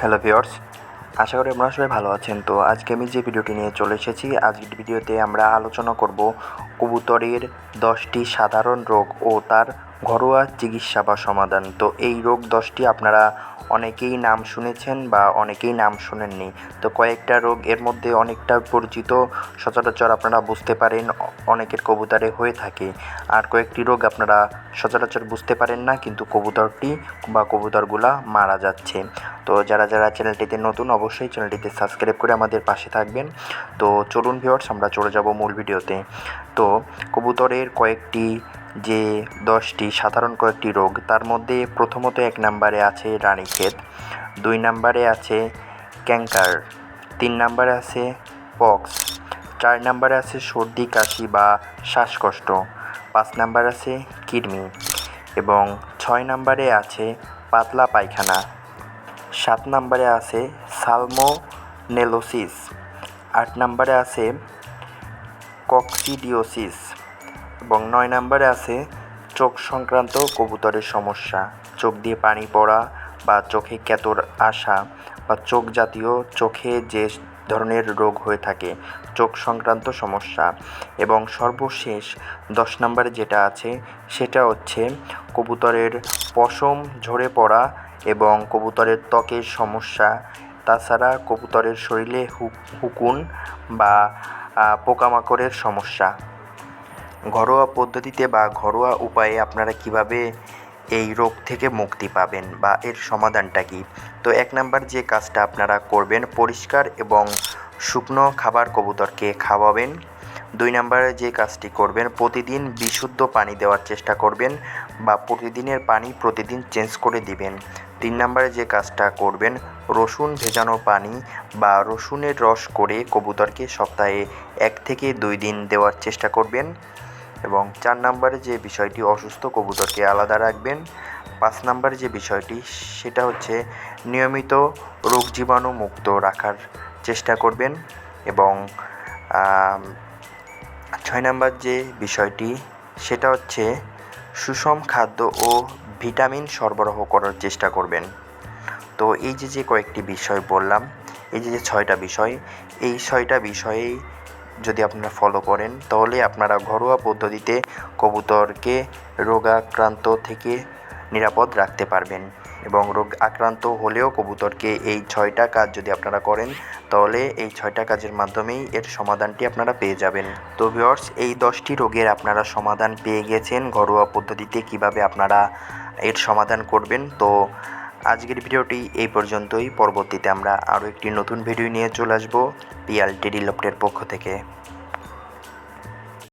Hello viewers, আশা করি আপনারা সবাই ভালো আছেন। তো আজকে আমি যে ভিডিওটি নিয়ে চলে এসেছি, আজকের ভিডিওতে আমরা আলোচনা করব কবুতরের 10টি সাধারণ রোগ ও তার ঘরোয়া চিকিৎসা বা সমাধান। তো এই রোগ 10টি আপনারা অনেকেই নাম শুনেছেন বা অনেকেই নাম শোনেননি। তো কয়েকটা রোগ এর মধ্যে অনেকটা পরিচিত, সচরাচর আপনারা বুঝতে পারেন অনেকের কবুতরে হয়ে থাকে। আর কয়েকটি রোগ আপনারা সচরাচর বুঝতে পারেন না, কিন্তু কবুতরটি বা কবুতরগুলা মারা যাচ্ছে। তো যারা চ্যানেলটিতে নতুন, অবশ্যই চ্যানেলটিতে সাবস্ক্রাইব করে আমাদের পাশে থাকবেন। তো চলুন ভিউয়ার্স, আমরা চলে যাব মূল ভিডিওতে। তো কবুতরের কয়েকটি যে 10টি সাধারণ কয়েকটি রোগ, তার মধ্যে প্রথমত 1 নম্বরে আছে রানীক্ষেত, 2 নম্বরে আছে ক্যাঙ্কার, 3 নম্বরে আছে পক্স, 4 নম্বরে আছে সর্দি কাশি বা শ্বাসকষ্ট, 5 নম্বরে আছে কৃমি এবং 6 নম্বরে আছে পাতলা পায়খানা, 7 নম্বরে আছে সালমোনেলোসিস, 8 নম্বরে আছে ককসিডিওসিস এবং 9 নম্বরে আছে চোখ সংক্রান্ত কবুতরের সমস্যা, চোখ দিয়ে পানি পড়া বা চোখে ক্যাতর আসা বা চোখ জাতীয় চোখে যে ধরনের রোগ হয়ে থাকে, চোখ সংক্রান্ত সমস্যা। এবং সর্বশেষ 10 নম্বরে যেটা আছে সেটা হচ্ছে কবুতরের পশম ঝরে পড়া এবং কবুতরের ত্বকের সমস্যা, তাছাড়া কবুতরের শরীরে হুকুন বা পোকামাকড়ের সমস্যা। ঘরোয়া পদ্ধতিতে বা ঘরোয়া উপায়ে আপনারা কিভাবে এই রোগ থেকে মুক্তি পাবেন বা এর সমাধানটা কী? তো 1 নাম্বার যে কাজটা আপনারা করবেন, পরিষ্কার এবং শুকনো খাবার কবুতরকে খাওয়াবেন। 2 নম্বরে যে কাজটি করবেন, প্রতিদিন বিশুদ্ধ পানি দেওয়ার চেষ্টা করবেন বা প্রতিদিনের পানি প্রতিদিন চেঞ্জ করে দিবেন। 3 নম্বরে যে কাজটা করবেন, রসুন ভেজানো পানি বা রসুনের রস করে কবুতরকে সপ্তাহে 1 থেকে 2 দিন দেওয়ার চেষ্টা করবেন। এবং 4 নম্বরে যে বিষয়টি, অসুস্থ কবুতরকে আলাদা রাখবেন। 5 নম্বরে যে বিষয়টি সেটা হচ্ছে নিয়মিত রোগ জীবাণু মুক্ত রাখার চেষ্টা করবেন। এবং 6 নম্বর যে বিষয়টি সেটা হচ্ছে সুষম খাদ্য ও ভিটামিন সরবরাহ করার চেষ্টা করবেন। তো এই যে কয়েকটি বিষয় বললাম, এই যে 6টা বিষয়, এই 6টা বিষয়েই যদি আপনারা ফলো করেন, তাহলে আপনারা ঘরোয়া পদ্ধতিতে কবুতরকে রোগাক্রান্ত থেকে নিরাপদ রাখতে পারবেন। এবং রোগ আক্রান্ত হলেও কবুতরকে এই 6টা কাজ যদি আপনারা করেন, তাহলে এই 6টা কাজের মাধ্যমেই এর সমাধানটি আপনারা পেয়ে যাবেন। তো ভিউয়ার্স, এই 10টি রোগের আপনারা সমাধান পেয়ে গেছেন, ঘরোয়া পদ্ধতিতে কিভাবে আপনারা এর সমাধান করবেন। তো আজকের ভিডিওটি এই পর্যন্তই। পরবর্তীতে আমরা আরও একটি নতুন ভিডিও নিয়ে চলে আসবো পিয়াল টেডি লফটের পক্ষ থেকে।